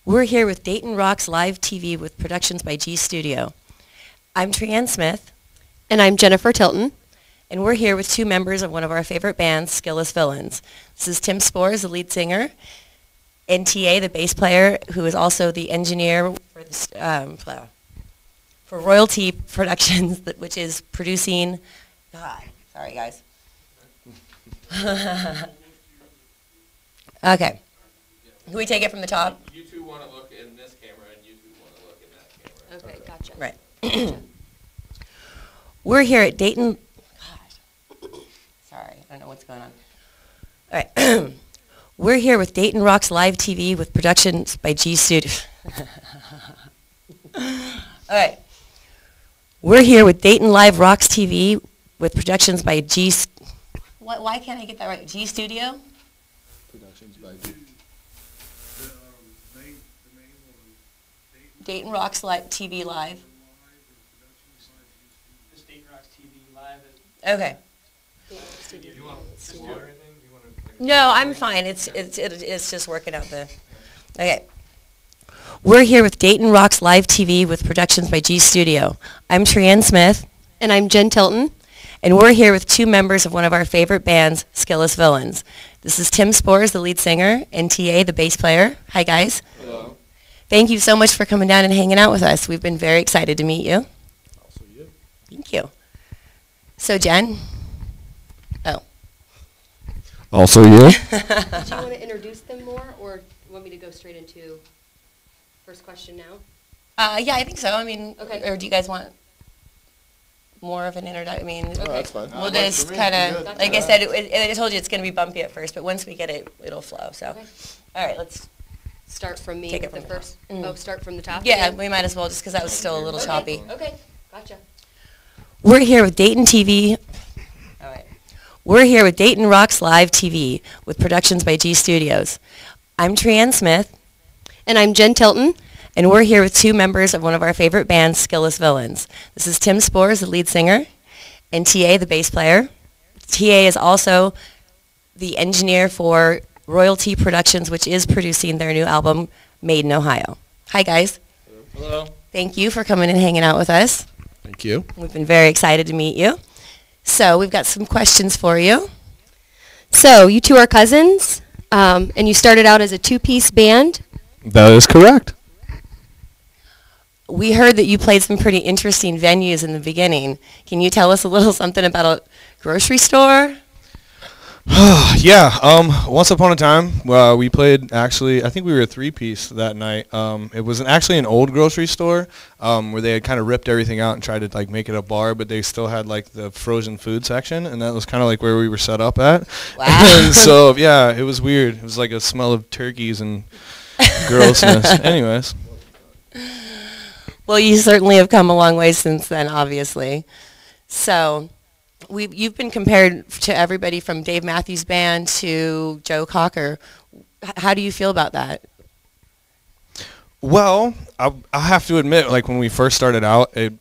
We're here with Dayton Rocks Live TV with productions by G Studio. I'm Trianne Smith. And I'm Jennifer Tilton. And we're here with two members of one of our favorite bands, Skillless Villains. This is Tim Spores, the lead singer, and TA, the bass player, who is also the engineer for Royalty Productions, which is producing... God, sorry, guys. Okay. Can we take it from the top? You two want to look in this camera, and you two want to look in that camera. Okay, gotcha. Right. We're here at Dayton... God. Sorry, I don't know what's going on. All right. We're here with Dayton Rocks Live TV with productions by G Studio. All right. We're here with Dayton Live Rocks TV with productions by G... Why can't I get that right? G Studio? Productions by G. Dayton Rocks TV Live. Just Dayton Rocks TV Live. Okay. Do you want to do anything? Do you want to? No, I'm fine. It's just working out the... Okay. We're here with Dayton Rocks Live TV with productions by G Studio. I'm Trianne Smith. And I'm Jen Tilton. And we're here with two members of one of our favorite bands, Skillless Villains. This is Tim Spores, the lead singer, and TA, the bass player. Hi, guys. Hello. Thank you so much for coming down and hanging out with us. We've been very excited to meet you. Also you. Thank you. So, Jen? Oh. Also you. Do you want to introduce them more, or want me to go straight into first question now? Yeah, I think so. I mean, Okay. Or do you guys want more of an introduction? I mean, Oh, that's fine. we'll just kind of, like I said, I told you it's going to be bumpy at first, but once we get it, it'll flow. So, Okay. all right, let's... Start from me Take it with from the the first. top. Mm. Oh, start from the top. Yeah, again? we might as well, just because that was still a little choppy. Okay, gotcha. We're here with Dayton TV. All right. We're here with Dayton Rocks Live TV with productions by G Studios. I'm Trianne Smith. And I'm Jen Tilton. And we're here with two members of one of our favorite bands, Skillless Villains. This is Tim Spores, the lead singer, and TA, the bass player. TA is also the engineer for Royalty Productions, which is producing their new album, Made in Ohio. Hi, guys. Hello. Thank you for coming and hanging out with us. Thank you. We've been very excited to meet you. So we've got some questions for you. So, you two are cousins, and you started out as a two-piece band. That is correct. We heard that you played some pretty interesting venues in the beginning. Can you tell us a little something about a grocery store? Yeah, once upon a time, we played, actually, I think we were a three-piece that night. It was actually an old grocery store where they had kind of ripped everything out and tried to like make it a bar, but they still had like the frozen food section, and that was kind of like where we were set up at. Wow. And so, yeah, it was weird. It was like a smell of turkeys and grossness. Anyways. Well, you certainly have come a long way since then, obviously. So... You've been compared to everybody from Dave Matthews Band to Joe Cocker. How do you feel about that? Well, I have to admit, like when we first started out, it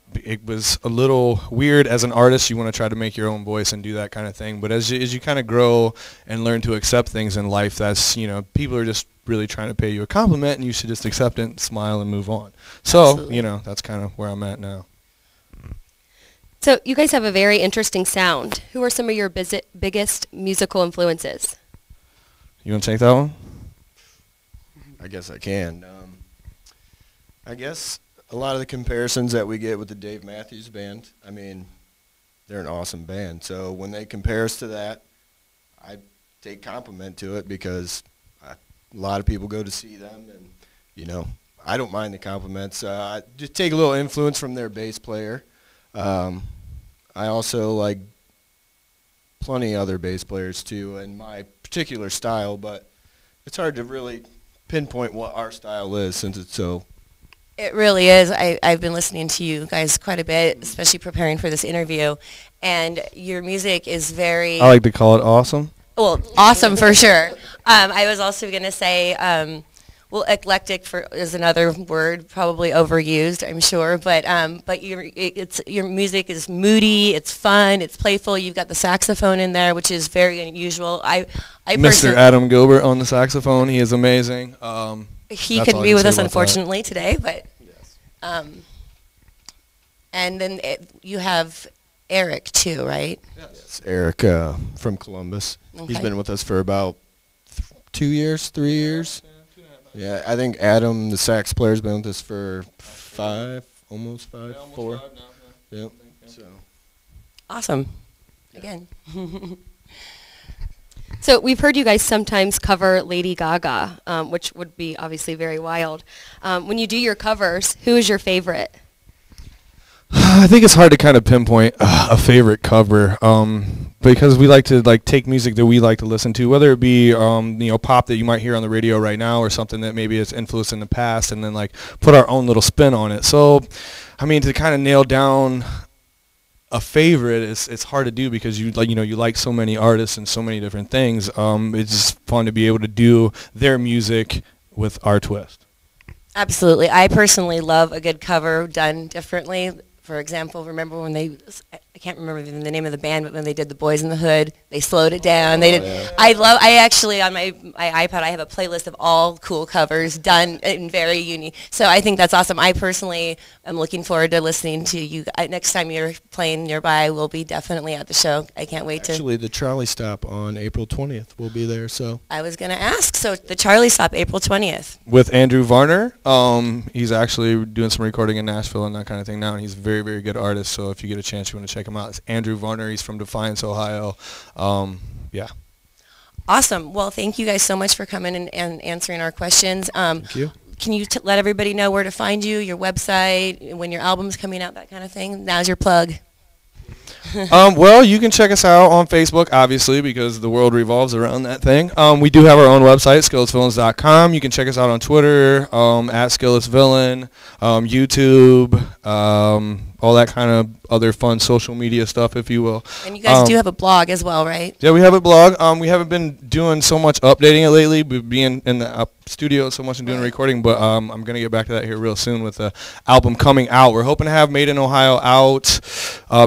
was a little weird. As an artist, you want to try to make your own voice and do that kind of thing. But as you kind of grow and learn to accept things in life, that's, people are just really trying to pay you a compliment, and you should just accept it, smile, and move on. So, Absolutely. That's kind of where I'm at now. So, you guys have a very interesting sound. Who are some of your biggest musical influences? You want to take that one? I guess I can. I guess a lot of the comparisons that we get with the Dave Matthews Band, I mean, they're an awesome band. So when they compare us to that, I take compliment to it because a lot of people go to see them, and, I don't mind the compliments. I just take a little influence from their bass player. I also like plenty other bass players too in my particular style, but it's hard to really pinpoint what our style is since it's so... It really is. I've been listening to you guys quite a bit, especially preparing for this interview, and your music is very... I like to call it awesome. Well, awesome for sure. I was also going to say... well, eclectic is another word, probably overused, I'm sure. But your music is moody, it's fun, it's playful. You've got the saxophone in there, which is very unusual. I Mr. Adam Gilbert on the saxophone, he is amazing. he That's couldn't all I be can with say us about that. unfortunately today, but Yes. and then you have Eric too, right? Yes, Eric from Columbus. He's Okay. been with us for about 2 years, 3 years. Yeah, I think Adam, the sax player, has been with us for 5, almost 5, 4. Yep. So. Awesome. Again. So we've heard you guys sometimes cover Lady Gaga, which would be obviously very wild. When you do your covers, who is your favorite? I think it's hard to kind of pinpoint a favorite cover because we like to take music that we like to listen to, whether it be pop that you might hear on the radio right now or something that maybe it's influenced in the past, and then put our own little spin on it. So, I mean, to kind of nail down a favorite, it's hard to do because you like so many artists and so many different things. It's just fun to be able to do their music with our twist. Absolutely. I personally love a good cover done differently. For example, remember when I can't remember the name of the band, but when they did The Boys in the Hood, they slowed it down. They did. Yeah. I actually, on my iPad, I have a playlist of all cool covers done in very unique. So I think that's awesome. I personally am looking forward to listening to you. Next time you're playing nearby, we'll be definitely at the show. I can't wait to. Actually, the Charlie Stop on April 20th will be there. So. I was going to ask. So the Charlie Stop, April 20th. With Andrew Varner. He's actually doing some recording in Nashville and that kind of thing now, and he's a very, very good artist. So if you get a chance, you want to check him out. It's Andrew Varner. He's from Defiance, Ohio. Yeah. Awesome. Well, thank you guys so much for coming and answering our questions. Thank you. Can you let everybody know where to find you, your website, when your album's coming out, that kind of thing? Now's your plug. Well, you can check us out on Facebook, obviously, because the world revolves around that thing. We do have our own website, skilletsvillains.com. You can check us out on Twitter, at skilletsvillain, YouTube, all that kind of other fun social media stuff, if you will. And you guys do have a blog as well, right? Yeah, we have a blog. We haven't been doing so much updating it lately, being in the studio so much and doing recording, but I'm going to get back to that here real soon with the album coming out. We're hoping to have Made in Ohio out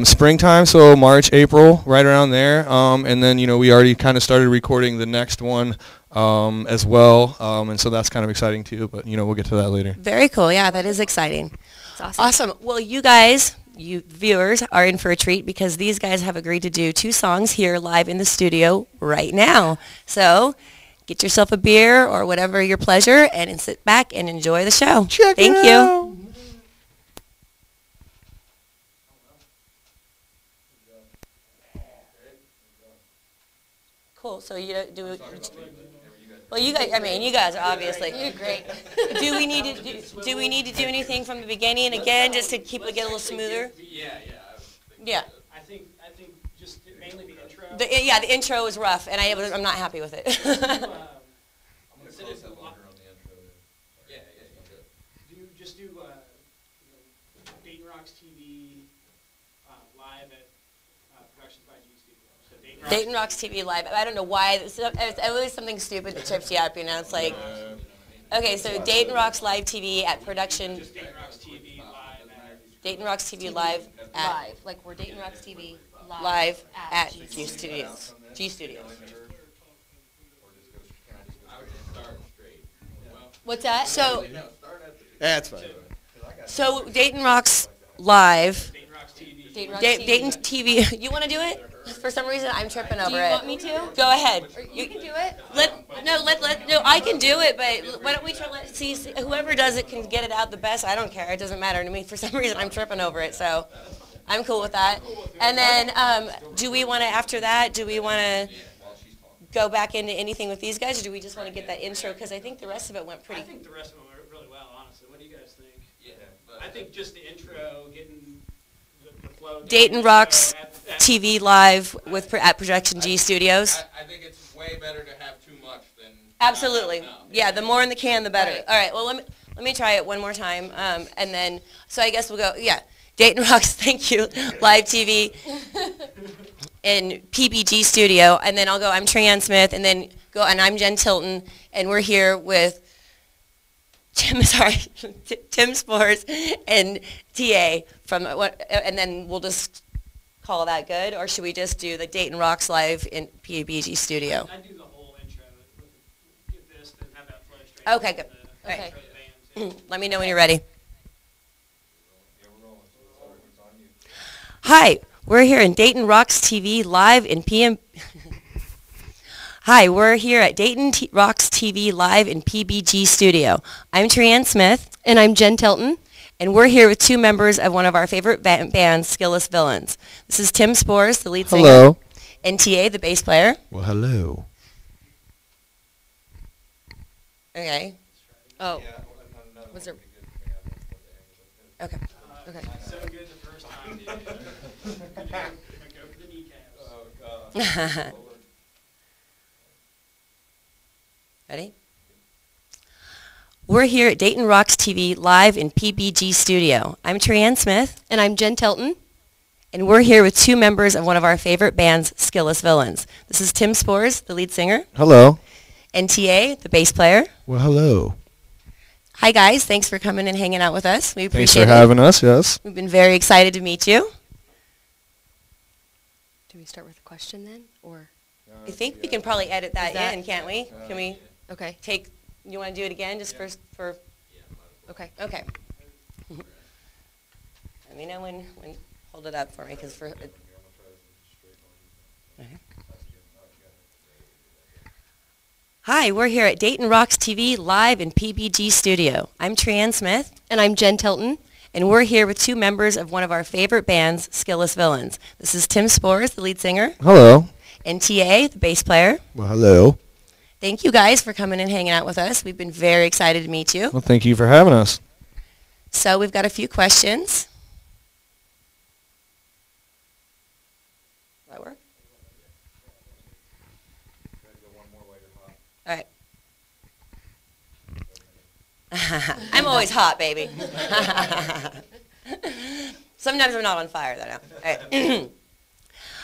springtime, so March, April, right around there. And then, we already kind of started recording the next one as well, and so that's kind of exciting too, but, we'll get to that later. Very cool. Yeah, that is exciting. It's awesome. Awesome. Well, you guys, you viewers, are in for a treat because these guys have agreed to do 2 songs here live in the studio right now. So get yourself a beer or whatever your pleasure and sit back and enjoy the show. Thank you. Cool. So you don't do it. Well, you guys. I mean, you guys are obviously. You're great. Do we need to do anything from the beginning again, just to keep it get a little smoother? Yeah. I think just mainly the intro. The intro was rough, and I'm not happy with it. Do Dayton Rocks TV live at Productions by G Studios. So Dayton Rocks TV live. I don't know why. It's always something stupid that trips you up. It's like, okay, so Dayton Rocks live TV at production. Just Dayton Rocks TV live at Dayton Rocks TV live at Live, like we're Dayton Rocks TV live at G Studios. G Studios. What's that? So That's fine. Dayton Rocks live. Dayton Rocks TV. Dayton Rocks Dayton TV. TV. You want to do it? For some reason, I'm tripping over Do you it. want me to? Go ahead. You can do it. No, I can do it, but why don't we try? Let's see, whoever does it can get it out the best. I don't care. It doesn't matter to me. For some reason, I'm tripping over it, so I'm cool with that. And then, do we want to? After that, do we want to go back into anything with these guys, or do we just want to get that intro? Because I think the rest of it went I pretty. think the rest of them went really well, honestly. What do you guys think? I think just the intro, getting the flow. Dayton Rocks TV live at Projection G Studios. I think it's way better to have too much than Absolutely. not enough. Yeah, the more in the can, the better. Right. All right, well, let me try it one more time. And then, so I guess we'll go, Dayton Rocks, thank you, live TV in Pbg Studio. And then I'll go, I'm Treanne Smith, and then go, and I'm Jen Tilton, and we're here with Tim Spores and TA and then we'll just call that good, or should we just do the Dayton Rocks live in Pbg Studio? I do the whole intro. Get this, then have that flow straight. Okay, good. Okay. Let me know when you're ready. Hi, we're here in Dayton Rocks TV live in PM. Hi, we're here at Rocks TV live in PBG Studio. I'm Trianne Smith. And I'm Jen Tilton. And we're here with two members of one of our favorite bands, Skillless Villains. This is Tim Spores, the lead singer. Hello. And TA, the bass player. Well, hello. Okay. Oh. Was there? Okay. Okay. So good the first time, dude. Go for the kneecaps. Ready? We're here at Dayton Rocks TV live in PBG Studio. I'm Trianne Smith. And I'm Jen Tilton. And we're here with two members of one of our favorite bands, Skillless Villains. This is Tim Spores, the lead singer. Hello. And TA, the bass player. Well, hello. Hi guys, thanks for coming and hanging out with us. We Thanks appreciate for it. having us, yes. We've been very excited to meet you. Do we start with a question then, or? I think we can probably edit that, Is that- in, can't we? Can we Okay. take, you want to do it again just for Okay. okay. Let me know when, hold it up for me, because for, okay. Hi, we're here at Dayton Rocks TV live in PBG Studio. I'm Trianne Smith. And I'm Jen Tilton. And we're here with two members of one of our favorite bands, Skillless Villains. This is Tim Spores, the lead singer. Hello. And TA, the bass player. Well, hello. Thank you guys for coming and hanging out with us. We've been very excited to meet you. Well, thank you for having us. So we've got a few questions. Will that work? All right. I'm always hot, baby. Sometimes I'm not on fire, though. No. All right.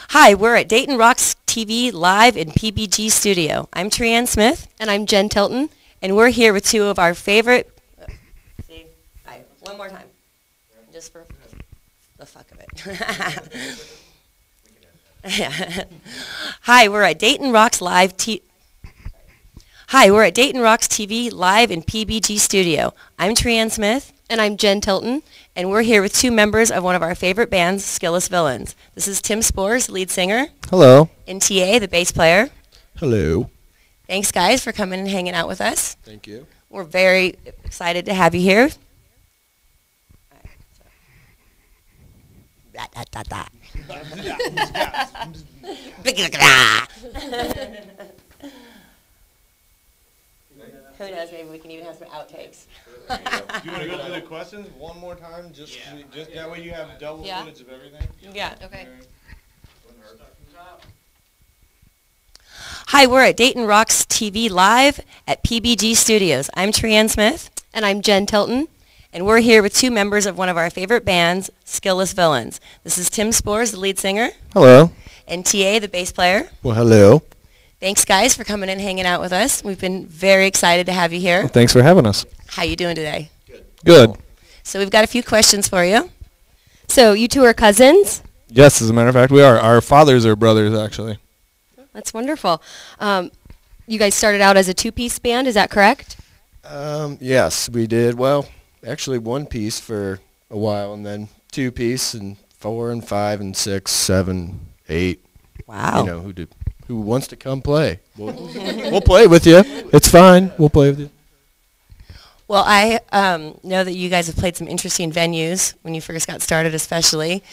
Hi, we're at Dayton Rocks TV live in PBG Studio. I'm Trianne Smith. And I'm Jen Tilton. And we're here with two of our favorite... See? All right, one more time. Just for the fuck of it. Yeah. Hi, we're at Dayton Rocks Hi, we're at Dayton Rocks TV live in PBG Studio. I'm Trianne Smith. And I'm Jen Tilton. And we're here with two members of one of our favorite bands, Skillless Villains. This is Tim Spores, lead singer. Hello. And TA, the bass player. Hello. Thanks, guys, for coming and hanging out with us. Thank you. We're very excited to have you here. Who knows, maybe we can even have some outtakes. You want to go through the questions one more time? Just that way you have double Yeah. footage of everything? Yeah. Okay. Hi, we're at Dayton Rocks TV live at PBG Studios. I'm Trianne Smith. And I'm Jen Tilton. And we're here with two members of one of our favorite bands, Skillless Villains. This is Tim Spores, the lead singer. Hello. And TA, the bass player. Well, hello. Thanks, guys, for coming and hanging out with us. We've been very excited to have you here. Well, thanks for having us. How you doing today? Good. So we've got a few questions for you. So you two are cousins? Yes, as a matter of fact, we are. Our fathers are brothers, actually. That's wonderful. You guys started out as a two-piece band, is that correct? Yes, we did. Well, actually one piece for a while, and then two piece, and 4 and 5 and 6, 7, 8. Wow. You know, who wants to come play? We'll play with you. It's fine. We'll play with you. Well, I know that you guys have played some interesting venues when you first got started, especially.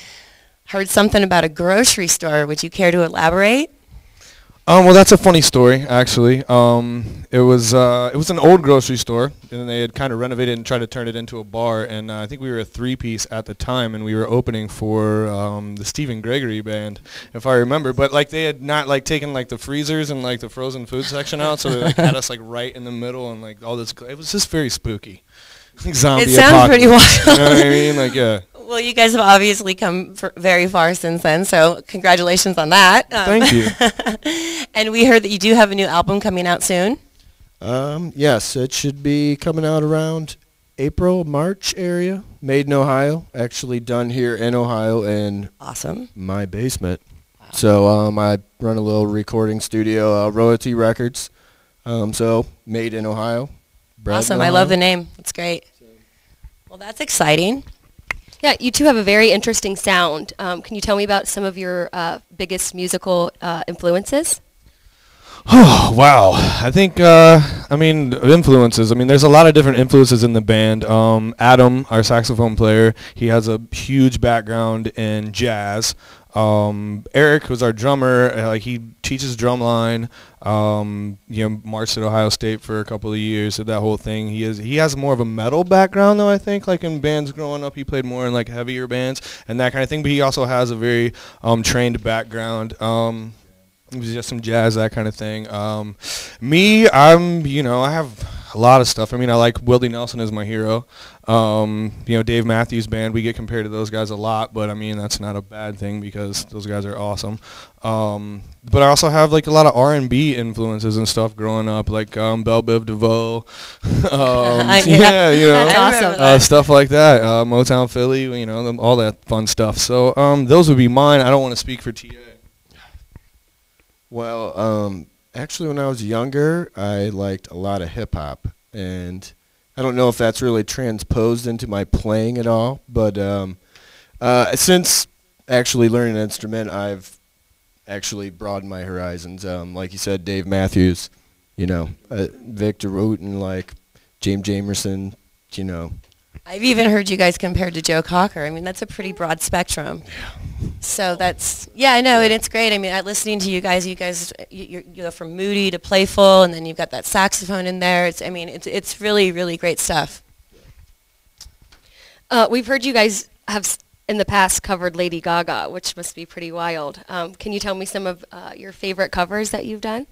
Heard something about a grocery store. Would you care to elaborate? Well, that's a funny story, actually. It was an old grocery store, and they had kind of renovated and tried to turn it into a bar. And I think we were a 3-piece at the time, and we were opening for the Stephen Gregory band, if I remember. But like they had not like taken like the freezers and like the frozen food section out, so they like, had us like right in the middle, and like all this. It was just very spooky. Like zombie It sounds apocalypse. pretty wild. You know what I mean? Like yeah. Well, you guys have obviously come very far since then, so congratulations on that. Thank you. And we heard that you do have a new album coming out soon. Yes, it should be coming out around April, March area. Made in Ohio. Actually done here in Ohio in Awesome. my basement. Wow. So I run a little recording studio, Royalty Records. So made in Ohio. Brett Awesome. and I love the name. That's great. Well, that's exciting. Yeah, you two have a very interesting sound. Can you tell me about some of your biggest musical influences? Oh, wow. I think, influences. I mean, there's a lot of different influences in the band. Adam, our saxophone player, he has a huge background in jazz. Eric, who's our drummer, he teaches drumline. Marched at Ohio State for a couple of years, did that whole thing. He has more of a metal background, though, I think. Like in bands growing up, he played more in like heavier bands and that kind of thing. But he also has a very trained background. It was just some jazz, that kind of thing. I have a lot of stuff. I mean, I like Willie Nelson as my hero. Dave Matthews Band, we get compared to those guys a lot, but I mean, that's not a bad thing because those guys are awesome. But I also have like a lot of R&B influences and stuff growing up, like Belle Biv DeVoe. That's awesome. Stuff like that. Motown Philly, all that fun stuff. So those would be mine. I don't want to speak for TA. Well, actually, when I was younger, I liked a lot of hip-hop, and I don't know if that's really transposed into my playing at all, but since actually learning an instrument, I've actually broadened my horizons. Like you said, Dave Matthews, Victor Wooten, like James Jamerson, I've even heard you guys compared to Joe Cocker. I mean, that's a pretty broad spectrum. Yeah. So I know, and it's great. I mean, listening to you guys, you go from moody to playful, and then you've got that saxophone in there. It's really, really great stuff. We've heard you guys have in the past covered Lady Gaga, which must be pretty wild. Can you tell me some of your favorite covers that you've done?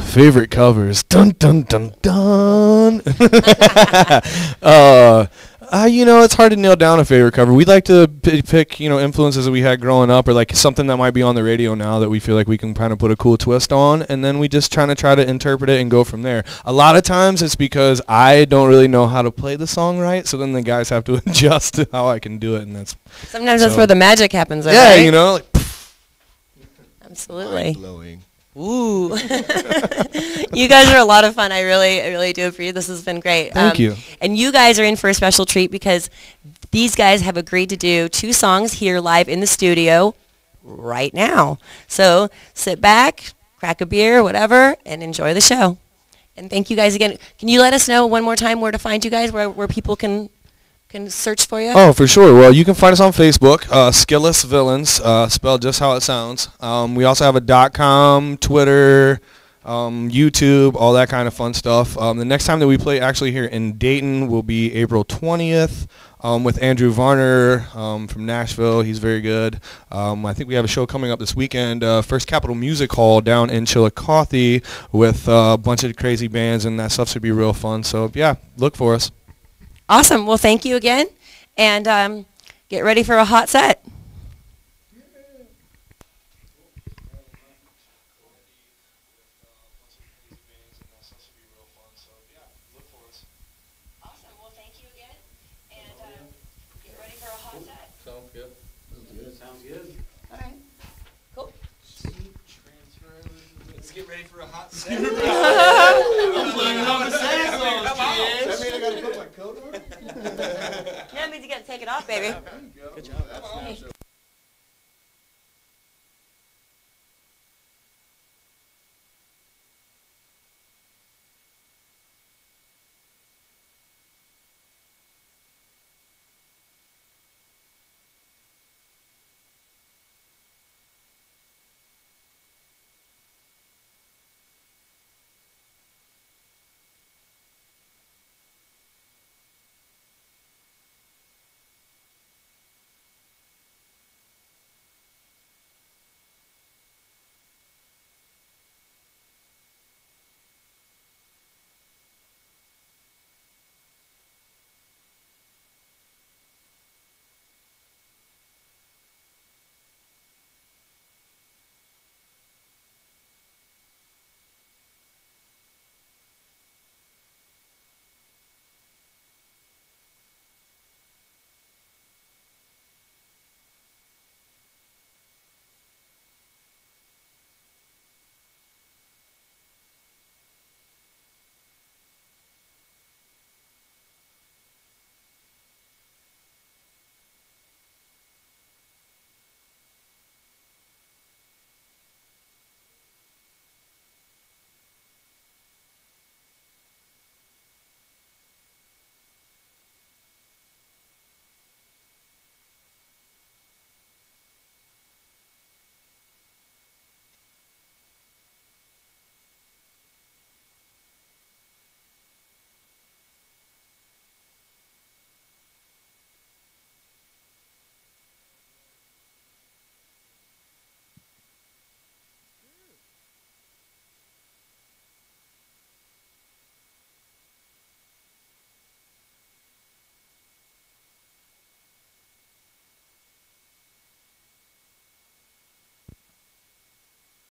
Favorite covers. Dun dun dun dun. It's hard to nail down a favorite cover. We like to pick, influences that we had growing up, or like something that might be on the radio now that we feel like we can kind of put a cool twist on, and then we just try to interpret it and go from there. A lot of times it's because I don't really know how to play the song right, so then the guys have to adjust to how I can do it, and that's where the magic happens. Yeah, right? Absolutely. Mind-blowing. Ooh. You guys are a lot of fun. I really do appreciate this. Has been great. Thank you. And you guys are in for a special treat because these guys have agreed to do 2 songs here live in the studio right now. So sit back, crack a beer, whatever, and enjoy the show. And thank you guys again. Can you let us know one more time where to find you guys, where people can search for you? Oh, for sure. Well, you can find us on Facebook, Skilless Villains, spelled just how it sounds. We also have a .com, Twitter, YouTube, all that kind of fun stuff. The next time that we play actually here in Dayton will be April 20th with Andrew Varner from Nashville. He's very good. I think we have a show coming up this weekend, First Capitol Music Hall down in Chillicothe with a bunch of crazy bands, and that stuff should be real fun. So, yeah, look for us. Awesome. Well, thank you again, and get ready for a hot set. Awesome. Well, thank you again, and get ready for a hot set. Sounds good. Sounds good. All right. Cool. Let's get ready for a hot set. Does that mean I got to put my coat on? Yeah, that means you got to take it off, baby. Good job.